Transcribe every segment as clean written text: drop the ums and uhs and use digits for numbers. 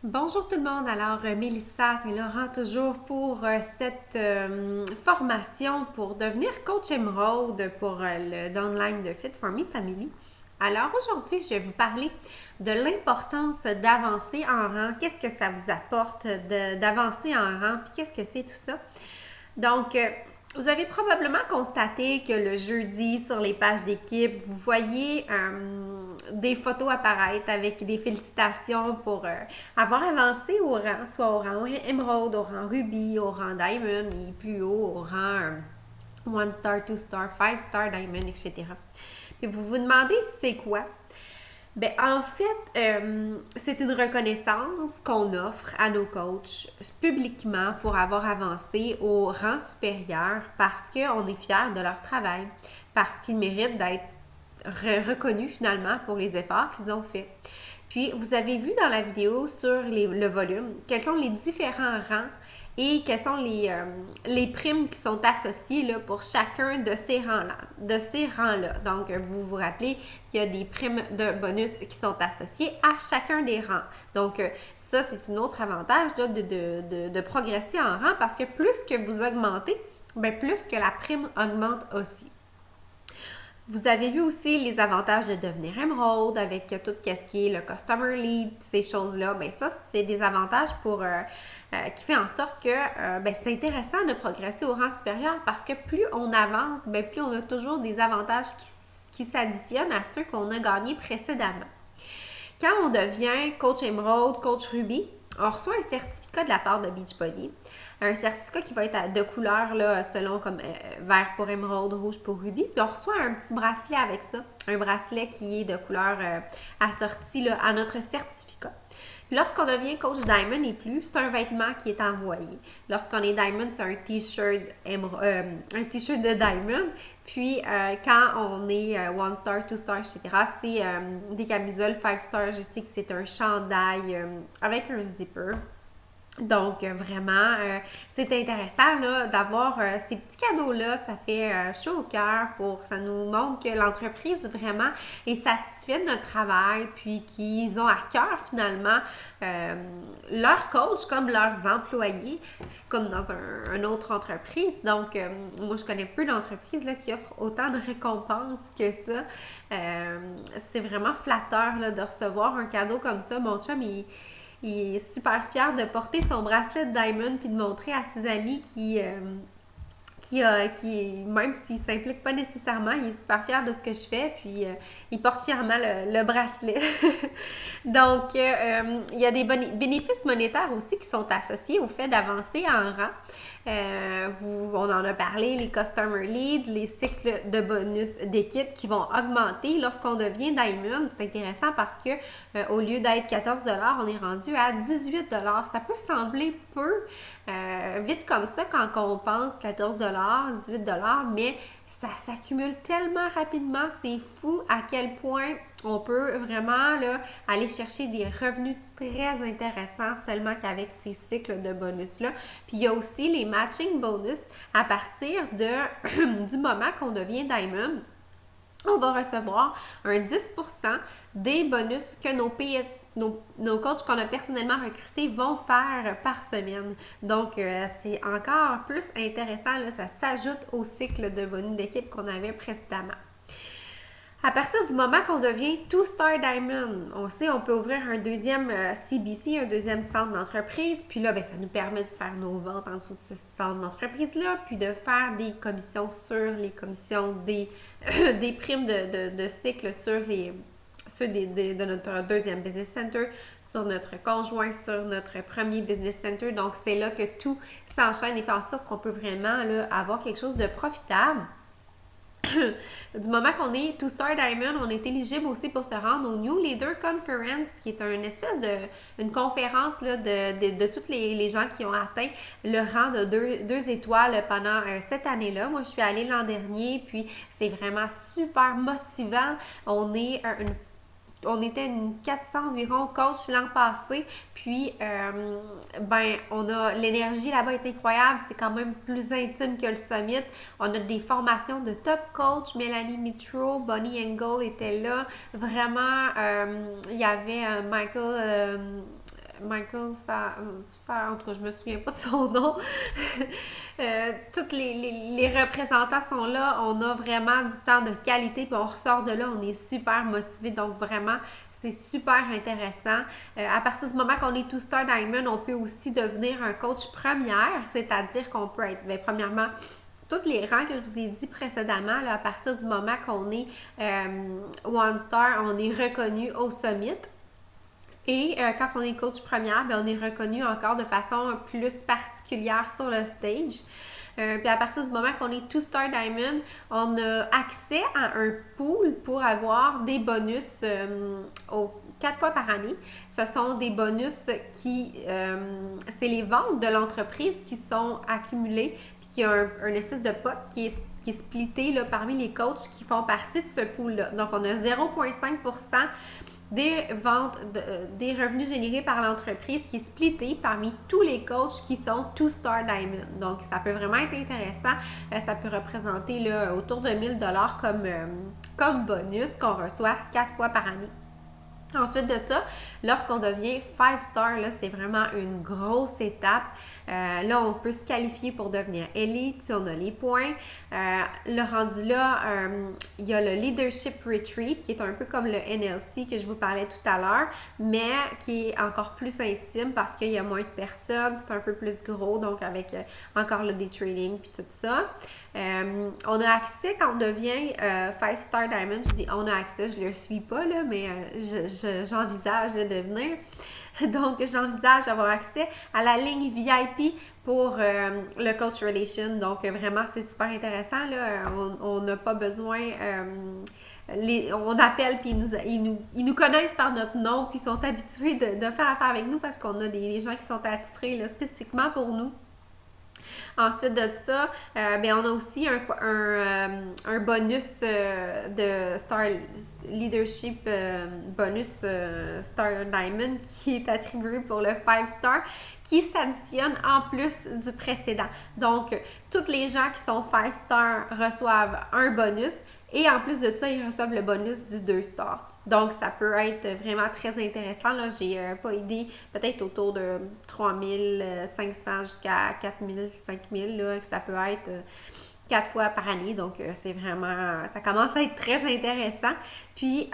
Bonjour tout le monde, alors Mélissa Saint-Laurent toujours pour cette formation pour devenir coach émeraude pour le downline de Fit for Me Family. Alors aujourd'hui, je vais vous parler de l'importance d'avancer en rang. Qu'est-ce que ça vous apporte d'avancer en rang, puis qu'est-ce que c'est tout ça? Donc, vous avez probablement constaté que le jeudi, sur les pages d'équipe, vous voyez des photos apparaître avec des félicitations pour avoir avancé au rang, soit au rang Emerald, au rang Ruby, au rang Diamond et plus haut au rang One Star, Two Star, Five Star Diamond, etc. Puis vous vous demandez c'est quoi? Ben, en fait, c'est une reconnaissance qu'on offre à nos coachs publiquement pour avoir avancé au rang supérieur parce qu'on est fiers de leur travail, parce qu'ils méritent d'être reconnus finalement pour les efforts qu'ils ont faits. Puis, vous avez vu dans la vidéo sur le volume quels sont les différents rangs et quelles sont les primes qui sont associées là, pour chacun de ces rangs-là. Donc, vous vous rappelez qu'il y a des primes de bonus qui sont associées à chacun des rangs. Donc, ça, c'est un autre avantage là, de progresser en rang parce que plus que vous augmentez, bien, plus que la prime augmente aussi. Vous avez vu aussi les avantages de devenir émeraude avec tout ce qui est le customer lead, ces choses-là. Bien, ça, c'est des avantages qui fait en sorte que ben, c'est intéressant de progresser au rang supérieur parce que plus on avance, bien, plus on a toujours des avantages qui s'additionnent à ceux qu'on a gagnés précédemment. Quand on devient coach émeraude, coach Ruby, on reçoit un certificat de la part de Beachbody. Un certificat qui va être de couleur là, selon comme vert pour émeraude, rouge pour Ruby. Puis on reçoit un petit bracelet avec ça. Un bracelet qui est de couleur assorti là, à notre certificat. Puis lorsqu'on devient coach Diamond et plus, c'est un vêtement qui est envoyé. Lorsqu'on est Diamond, c'est un t-shirt de Diamond. Puis quand on est One Star, Two Star, etc., c'est des camisoles Five Star. Je sais que c'est un chandail avec un zipper. Donc, vraiment, c'est intéressant là, d'avoir ces petits cadeaux-là. Ça fait chaud au cœur ça nous montre que l'entreprise vraiment est satisfaite de notre travail, puis qu'ils ont à cœur finalement leurs coachs comme leurs employés, comme dans une autre entreprise. Donc, moi, je connais peu d'entreprises là, qui offrent autant de récompenses que ça. C'est vraiment flatteur là, de recevoir un cadeau comme ça. Mon chum, il est super fier de porter son bracelet de Diamond puis de montrer à ses amis même s'il ne s'implique pas nécessairement, il est super fier de ce que je fais, puis il porte fièrement le bracelet. Donc, il y a des bénéfices monétaires aussi qui sont associés au fait d'avancer en rang. On en a parlé, les Customer Lead, les cycles de bonus d'équipe qui vont augmenter lorsqu'on devient Diamond. C'est intéressant parce que au lieu d'être 14 on est rendu à 18 Ça peut sembler peu vite comme ça quand on pense 14 18 mais ça s'accumule tellement rapidement, c'est fou à quel point on peut vraiment là, aller chercher des revenus très intéressants seulement qu'avec ces cycles de bonus-là. Puis il y a aussi les matching bonus à partir du moment qu'on devient Diamond. On va recevoir un 10% des bonus que nos coachs qu'on a personnellement recrutés vont faire par semaine. Donc, c'est encore plus intéressant. Là, ça s'ajoute au cycle de bonus d'équipe qu'on avait précédemment. À partir du moment qu'on devient Two-Star Diamond, on sait on peut ouvrir un deuxième CBC, un deuxième centre d'entreprise. Puis là, ben, ça nous permet de faire nos ventes en dessous de ce centre d'entreprise-là, puis de faire des commissions sur les commissions des primes de cycle sur ceux de notre deuxième business center, sur notre conjoint, sur notre premier business center. Donc, c'est là que tout s'enchaîne et fait en sorte qu'on peut vraiment là, avoir quelque chose de profitable. Du moment qu'on est Two-Star Diamond, on est éligible aussi pour se rendre au New Leader Conference, qui est une espèce une conférence là, de tous les gens qui ont atteint le rang de deux étoiles pendant cette année-là. Moi, je suis allée l'an dernier, puis c'est vraiment super motivant. On était une 400 environ coach l'an passé, puis l'énergie là-bas est incroyable, c'est quand même plus intime que le summit. On a des formations de top coach, Mélanie Mitro, Bonnie Engel était là, vraiment, il y avait Michael, en tout cas, je me souviens pas de son nom. Tous les représentants sont là. On a vraiment du temps de qualité, puis on ressort de là, on est super motivé. Donc, vraiment, c'est super intéressant. À partir du moment qu'on est Two-Star Diamond, on peut aussi devenir un coach première, c'est-à-dire qu'on peut être, bien, premièrement, tous les rangs que je vous ai dit précédemment, là, à partir du moment qu'on est One Star, on est reconnu au Summit. Et quand on est coach première, bien, on est reconnu encore de façon plus particulière sur le stage. Puis à partir du moment qu'on est Two-Star Diamond, on a accès à un pool pour avoir des bonus 4 fois par année. Ce sont des bonus qui, c'est les ventes de l'entreprise qui sont accumulées, puis il y a un espèce de pot qui est splitté là, parmi les coachs qui font partie de ce pool-là. Donc, on a 0,5% des ventes, des revenus générés par l'entreprise qui est splitté parmi tous les coachs qui sont Two-Star Diamond. Donc, ça peut vraiment être intéressant. Ça peut représenter là, autour de 1 000 comme bonus qu'on reçoit 4 fois par année. Ensuite de ça, lorsqu'on devient 5-star, là, c'est vraiment une grosse étape. Là, on peut se qualifier pour devenir élite si on a les points. Le rendu là, il y a le Leadership Retreat qui est un peu comme le NLC que je vous parlais tout à l'heure, mais qui est encore plus intime parce qu'il y a moins de personnes, c'est un peu plus gros, donc avec encore le day trading puis tout ça. On a accès quand on devient 5-star Diamond, je dis on a accès, je ne le suis pas là, mais j'envisage de devenir. Donc, j'envisage d'avoir accès à la ligne VIP pour le Coach Relation. Donc, vraiment, c'est super intéressant. Là. On n'a pas besoin... on appelle puis ils nous connaissent par notre nom puis ils sont habitués de faire affaire avec nous parce qu'on a des gens qui sont attitrés là, spécifiquement pour nous. Ensuite de ça, bien, on a aussi un bonus de Star Leadership bonus Star Diamond qui est attribué pour le 5-star qui s'additionne en plus du précédent. Donc, tous les gens qui sont 5-star reçoivent un bonus et en plus de ça, ils reçoivent le bonus du 2-star. Donc, ça peut être vraiment très intéressant. Là, j'ai pas idée, peut-être autour de 3 500 jusqu'à 4 000, 5 000, là, que ça peut être 4 fois par année. Donc, c'est vraiment, ça commence à être très intéressant. Puis,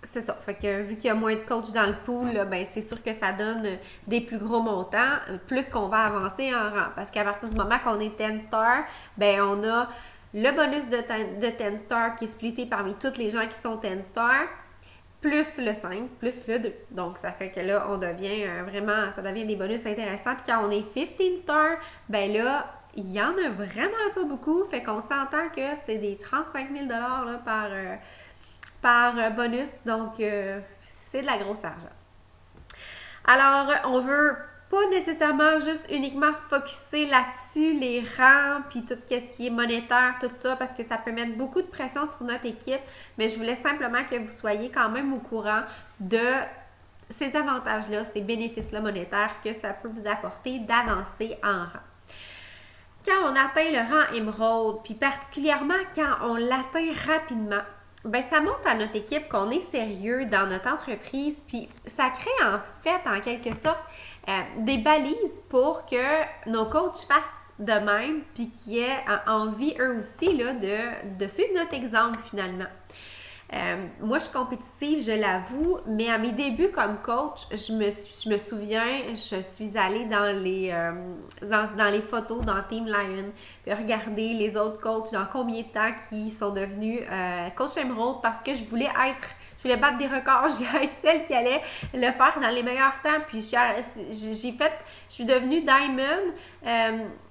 c'est ça. Fait que vu qu'il y a moins de coachs dans le pool, là, ben, c'est sûr que ça donne des plus gros montants, plus qu'on va avancer en rang. Parce qu'à partir du moment qu'on est 10 star, ben, on a le bonus de 10 stars qui est splitté parmi tous les gens qui sont 10 stars, plus le 5, plus le 2. Donc, ça fait que là, on devient vraiment, ça devient des bonus intéressants. Puis quand on est 15 stars, ben là, il y en a vraiment pas beaucoup. Fait qu'on s'entend que c'est des 35 000 là, par bonus. Donc, c'est de la grosse argent. Alors, on veut pas nécessairement juste uniquement focuser là-dessus, les rangs, puis tout ce qui est monétaire, tout ça, parce que ça peut mettre beaucoup de pression sur notre équipe, mais je voulais simplement que vous soyez quand même au courant de ces avantages-là, ces bénéfices-là monétaires que ça peut vous apporter d'avancer en rang. Quand on atteint le rang émeraude, puis particulièrement quand on l'atteint rapidement, ben ça montre à notre équipe qu'on est sérieux dans notre entreprise, puis ça crée en fait, en quelque sorte, des balises pour que nos coachs fassent de même, puis qu'ils aient envie, eux aussi, là, de suivre notre exemple, finalement. Moi, je suis compétitive, je l'avoue, mais à mes débuts comme coach, je me souviens, je suis allée dans les photos dans Team Lion, puis regarder les autres coachs dans combien de temps qui sont devenus coach émeraude parce que je voulais battre des records, je voulais être celle qui allait le faire dans les meilleurs temps. Puis je suis devenue Diamond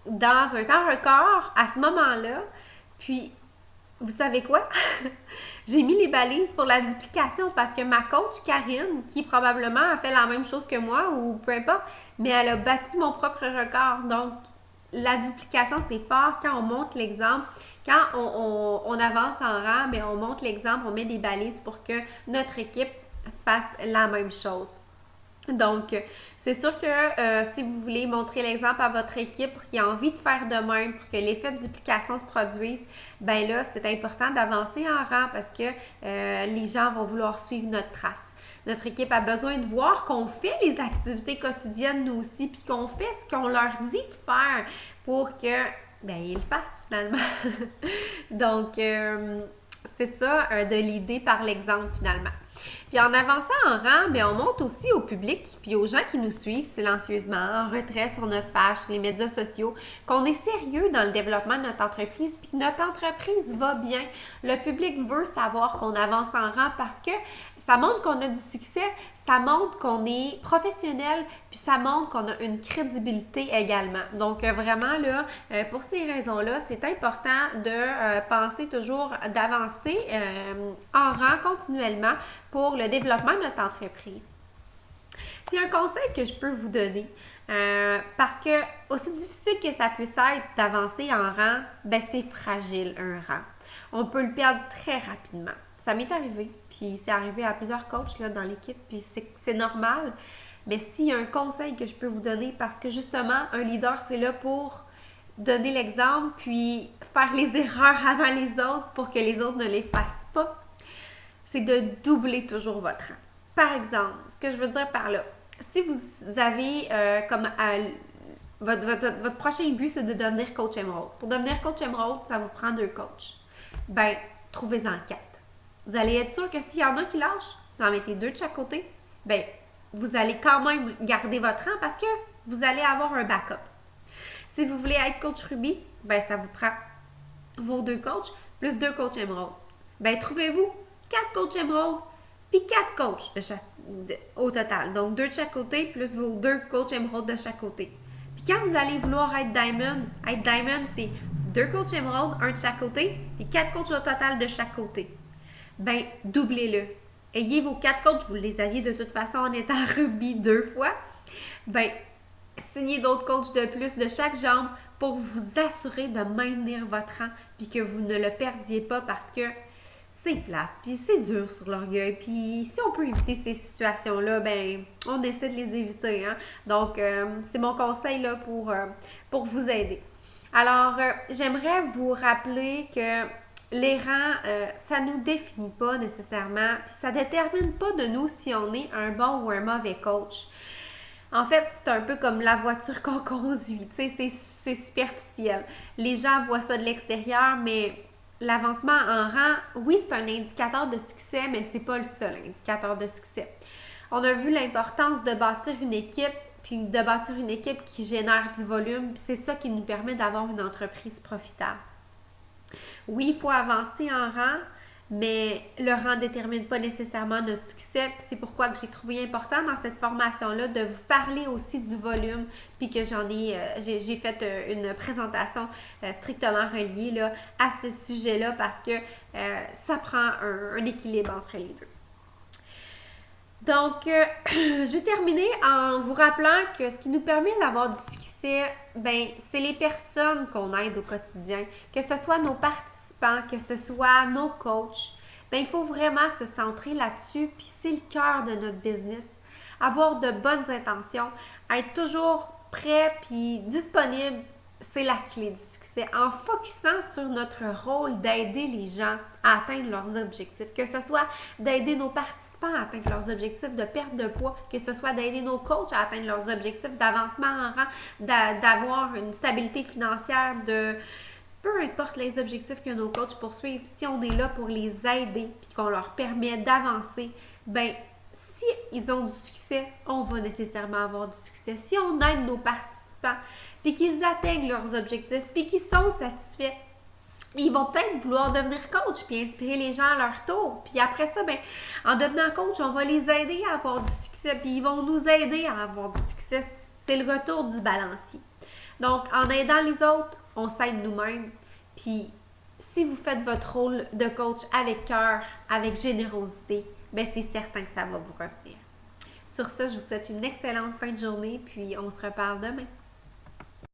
dans un temps record à ce moment-là. Puis, vous savez quoi? J'ai mis les balises pour la duplication parce que ma coach Karine, qui probablement a fait la même chose que moi ou peu importe, mais elle a bâti mon propre record. Donc, la duplication, c'est fort quand on montre l'exemple. Quand on avance en rang, mais on montre l'exemple, on met des balises pour que notre équipe fasse la même chose. Donc, c'est sûr que si vous voulez montrer l'exemple à votre équipe pour qu'ils aient envie de faire de même, pour que l'effet de duplication se produise, ben là, c'est important d'avancer en rang parce que les gens vont vouloir suivre notre trace. Notre équipe a besoin de voir qu'on fait les activités quotidiennes nous aussi, puis qu'on fait ce qu'on leur dit de faire pour que, ben, ils le fassent finalement. Donc, c'est ça, de l'idée par l'exemple finalement. Puis en avançant en rang, bien, on montre aussi au public puis aux gens qui nous suivent silencieusement, en retrait sur notre page, sur les médias sociaux, qu'on est sérieux dans le développement de notre entreprise puis que notre entreprise va bien. Le public veut savoir qu'on avance en rang parce que ça montre qu'on a du succès, ça montre qu'on est professionnel puis ça montre qu'on a une crédibilité également. Donc vraiment là, pour ces raisons-là, c'est important de penser toujours d'avancer en rang continuellement pour le développement de notre entreprise. C'est un conseil que je peux vous donner parce que aussi difficile que ça puisse être d'avancer en rang, ben c'est fragile un rang. On peut le perdre très rapidement. Ça m'est arrivé, puis c'est arrivé à plusieurs coachs là, dans l'équipe, puis c'est normal. Mais s'il y a un conseil que je peux vous donner, parce que justement, un leader, c'est là pour donner l'exemple, puis faire les erreurs avant les autres pour que les autres ne les fassent pas, c'est de doubler toujours votre rang. Par exemple, ce que je veux dire par là, si vous avez votre prochain but, c'est de devenir coach Emerald. Pour devenir coach Emerald, ça vous prend 2 coachs. Ben, trouvez-en 4. Vous allez être sûr que s'il y en a qui lâchent, vous en mettez 2 de chaque côté, ben, vous allez quand même garder votre rang parce que vous allez avoir un backup. Si vous voulez être coach Ruby, ben, ça vous prend vos 2 coachs plus 2 coachs Emerald. Ben, trouvez-vous 4 coachs Emerald puis 4 coachs au total. Donc, 2 de chaque côté plus vos 2 coachs Emerald de chaque côté. Puis quand vous allez vouloir être Diamond, c'est 2 coachs Emerald, 1 de chaque côté, puis 4 coachs au total de chaque côté. Ben, doublez-le. Ayez vos 4 coachs, vous les aviez de toute façon en étant Ruby 2 fois. Ben, signez d'autres coachs de plus de chaque jambe pour vous assurer de maintenir votre rang puis que vous ne le perdiez pas parce que c'est plate, puis c'est dur sur l'orgueil. Puis si on peut éviter ces situations-là, ben on essaie de les éviter. Hein? Donc, c'est mon conseil là, pour vous aider. Alors, j'aimerais vous rappeler que les rangs, ça ne nous définit pas nécessairement, puis ça ne détermine pas de nous si on est un bon ou un mauvais coach. En fait, c'est un peu comme la voiture qu'on conduit, tu sais, c'est superficiel. Les gens voient ça de l'extérieur, mais l'avancement en rang, oui, c'est un indicateur de succès, mais c'est pas le seul indicateur de succès. On a vu l'importance de bâtir une équipe, puis de bâtir une équipe qui génère du volume, puis c'est ça qui nous permet d'avoir une entreprise profitable. Oui, il faut avancer en rang, mais le rang ne détermine pas nécessairement notre succès. Puis c'est pourquoi que j'ai trouvé important dans cette formation-là de vous parler aussi du volume, puis que j'ai fait une présentation strictement reliée là, à ce sujet-là parce que ça prend un équilibre entre les deux. Donc, je vais terminer en vous rappelant que ce qui nous permet d'avoir du succès, ben, c'est les personnes qu'on aide au quotidien, que ce soit nos participants, que ce soit nos coachs. Ben, il faut vraiment se centrer là-dessus, puis c'est le cœur de notre business. Avoir de bonnes intentions, être toujours prêt puis disponible, c'est la clé du succès. En focusant sur notre rôle d'aider les gens à atteindre leurs objectifs, que ce soit d'aider nos participants à atteindre leurs objectifs de perte de poids, que ce soit d'aider nos coachs à atteindre leurs objectifs d'avancement en rang, d'avoir une stabilité financière, peu importe les objectifs que nos coachs poursuivent, si on est là pour les aider puis qu'on leur permet d'avancer, ben si ils ont du succès, on va nécessairement avoir du succès. Si on aide nos participants puis qu'ils atteignent leurs objectifs, puis qu'ils sont satisfaits, ils vont peut-être vouloir devenir coach puis inspirer les gens à leur tour. Puis après ça, ben, en devenant coach, on va les aider à avoir du succès, puis ils vont nous aider à avoir du succès. C'est le retour du balancier. Donc, en aidant les autres, on s'aide nous-mêmes. Puis, si vous faites votre rôle de coach avec cœur, avec générosité, ben c'est certain que ça va vous revenir. Sur ça, je vous souhaite une excellente fin de journée, puis on se reparle demain.